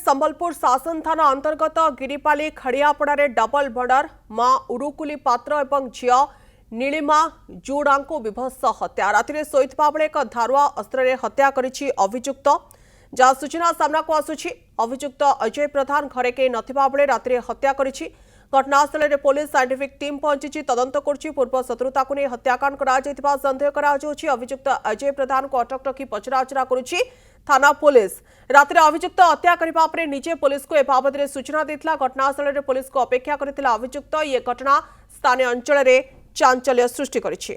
संबलपुर शासन थाना अंतर्गत गिरिपाली खड़ियापड़ा डबल मर्डर मां उरुकुली पात्र और झील नीलिमा जुड़ा विभत्स हत्या राति शोता बेले एक धारुआ अस्त्र हत्या करिछि अभियुक्त। जहाँ सूचना सामना को आसुछि अभियुक्त अजय प्रधान घरे के नथिबा बेले राति हत्या करिछि। घटनास्थल में पुलिस साइंटिफिक टीम पहुंची तदंत करुछि। पूर्व शत्रुता को नहीं हत्याकांड करा संदेह करा अभियुक्त अजय प्रधान को अटक रखी पचराउचरा करुछि थाना पुलिस। राति अभियुक्त हत्या करने पर निजे पुलिस को ए बाबद सूचना देता। घटनास्थल में पुलिस को अपेक्षा करथिला अभियुक्त। ये घटना स्थानीय अंचल में चांचल्य सृष्टि करिछि।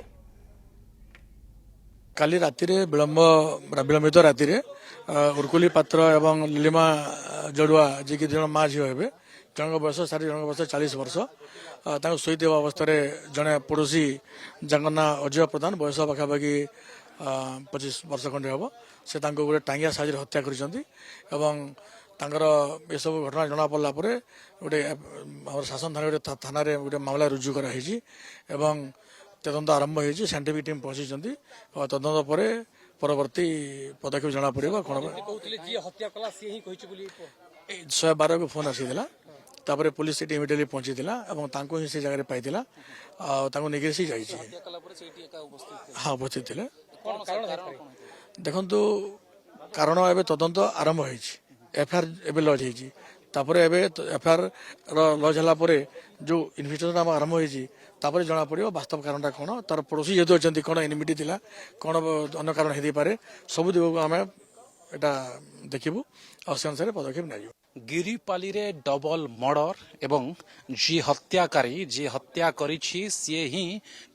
काली राति विलंबित राति उर्कुली पात्र एवं नीलिमा जड़ुआ जी की जन माँ झील हे जनक बयस 60 जनक बयस 40 वर्ष शोता अवस्था जड़े पड़ोशी जहाँ ना अजय प्रधान बयस पाखापाखि 25 वर्ष खंडे हम से गोटे टांगिया साइज हत्या कर सब घटना जना पड़ा गोटे शासन थाना गोटे थाना गोटे मामला रुजु कराई तदंत आरंभ हो साइंटिफिक टीम पहुंची तदंत पर परवर्ती पदक्षेप जना पड़ा कौन 112 को फोन आसीला तापर पुलिस से इमिडिएटली पहुंची ही से जगह पाई नहीं सी जाइए। हाँ उपस्थित थे देखु कारण एवं तदंत आरंभ हो एफआईआर एवं लज होपर एफआईआर लज होगापर जो इन्वेस्टिगेशन आम आरंभ होपर जना पड़ो वास्तव कारण कौन तार पड़ोशी जेहतु अच्छा कौन एनिमिटी थी कौन अन्य कारण हो पारे सब दिग को आम एटा देखू और से अनुसार पदक्षेप नहीं। गिरिपाली रे डबल मर्डर एवं जी हत्याकारी जी हत्या करिछि सी ही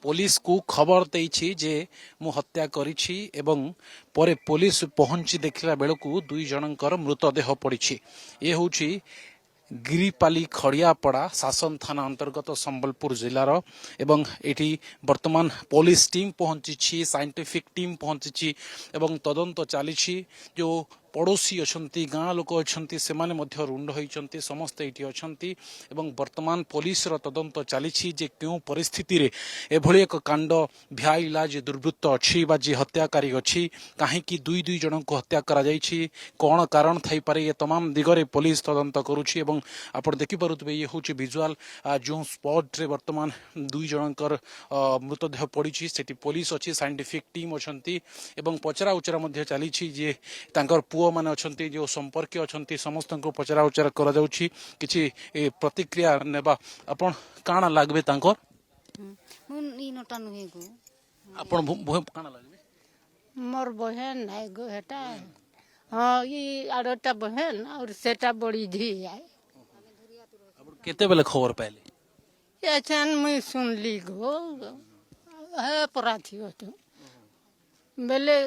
पुलिस को खबर देछि जे मु हत्या करिछि एवं परे पुलिस पहुंची देखला बेलकु दुई जनकर मृतदेह पड़िछि। ए होछि गिरिपाली खड़ियापड़ा शासन थाना अंतर्गत संबलपुर जिलार एवं एटी वर्तमान पुलिस टीम पहुंची साइंटिफिक टीम पहुंची एवं तदंत चली जो पड़ोशी अच्छा गाँ लोक अच्छा से रुंड होती समस्ते ये अच्छा एवं वर्तमान पुलिस तदंत चली क्यों परिस्थिति रे एभली एक कांड भ्याइला जे दुर्वृत्त अच्छी जी हत्याकारी अच्छी कहीं दुई दुई जन को हत्या करा जाइछि कौन कारण थई पारे ये तमाम दिगरे पुलिस तदंत करुछि। एवं आप देखिपे ये हूँ विजुआल जो स्पॉट रे वर्तमान दुई जनकर मृतदेह पड़ी से पुलिस अच्छी साइंटिफिक टीम अच्छा एवं पचरा उचरा चली पुओ माने अछंती जो संपर्क अछंती समस्त को पचरा उचरा करा जाउछि किछि प्रतिक्रिया नेबा आपण काना लागबे तांकर इ नटा नुहे गो आपण भो काना लागबे मोर बहन है गो हेटा हां इ आरोटा बहन और सेटा बड़ी धी है। आपण केते बेले खबर पाइले एछन मैं सुनली गो है पराथी तो बेले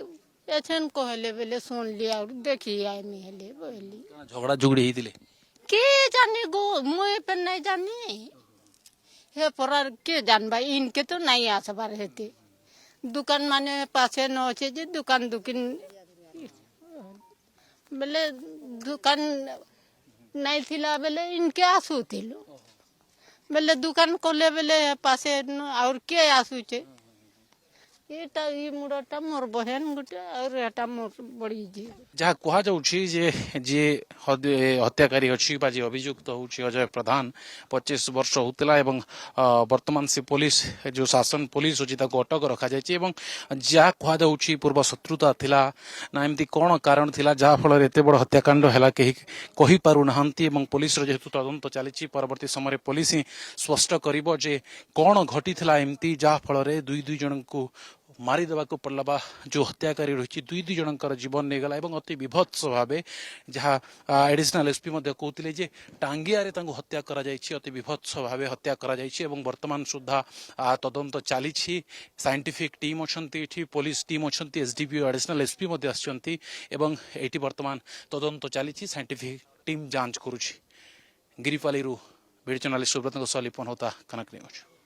एछन कहले बेले सुन लिया और देखी आई मिहले बोली झगड़ा झुगड़ी हिदिले के जाने गो मुए पे नहीं जानी हे परार के जानबा इनके तो नहीं आसबार हेते दुकान माने पासे न छे जे दुकान बेले दुकान नहीं थिला बेले इनके आसु थिलो बेले दुकान कोले बेले पासे और के आसु छे एटा ई मुडटा मोर बहन गुटे और एटा मोर बड़ी जी जहाँ कह जाउछि जे हत्याकारी अच्छी बा जे अभियुक्त होछि अजय प्रधान 25 वर्ष होतला एवं वर्तमान से पुलिस जो शासन पुलिस अछि ताको अटक रखा जायछि एवं जहाँ कह जाउछि पूर्व शत्रुता थिला ना एमती कौन कारण थिला जहाँ फल एते बड़ हत्याकांड हैला केही कहि पारु नहंती एवं पुलिस जेहेतु तदंत चली परवर्ती समय पुलिस ही स्पष्ट करिबो जे कौन घटी थिला एमती जहाँ फल दुई दुई जन को मारी देवा को पड़ला बा जो हत्याकारी रही दुई दुई जनकर जीवन नहीं गला एवं अति विभत्स भाव जहाँ एडिशनल एसपी कहते जे टांगिया रे तांको हत्या करा जायछि अति विभत्स भाव हत्या करा जायछि एवं वर्तमान सुधा तदंत चली साइंटिफिक टीम अच्छा पुलिस टीम अच्छा एसडीपीओ एडिशनल एसपी आछंती एवं एटी वर्तमान तदंत चली साइंटिफिक टीम जांच करुछि। गिरिपाली वीडियो जर्नलिस्ट सुब्रत सह लिपन होता कनक न्यूज।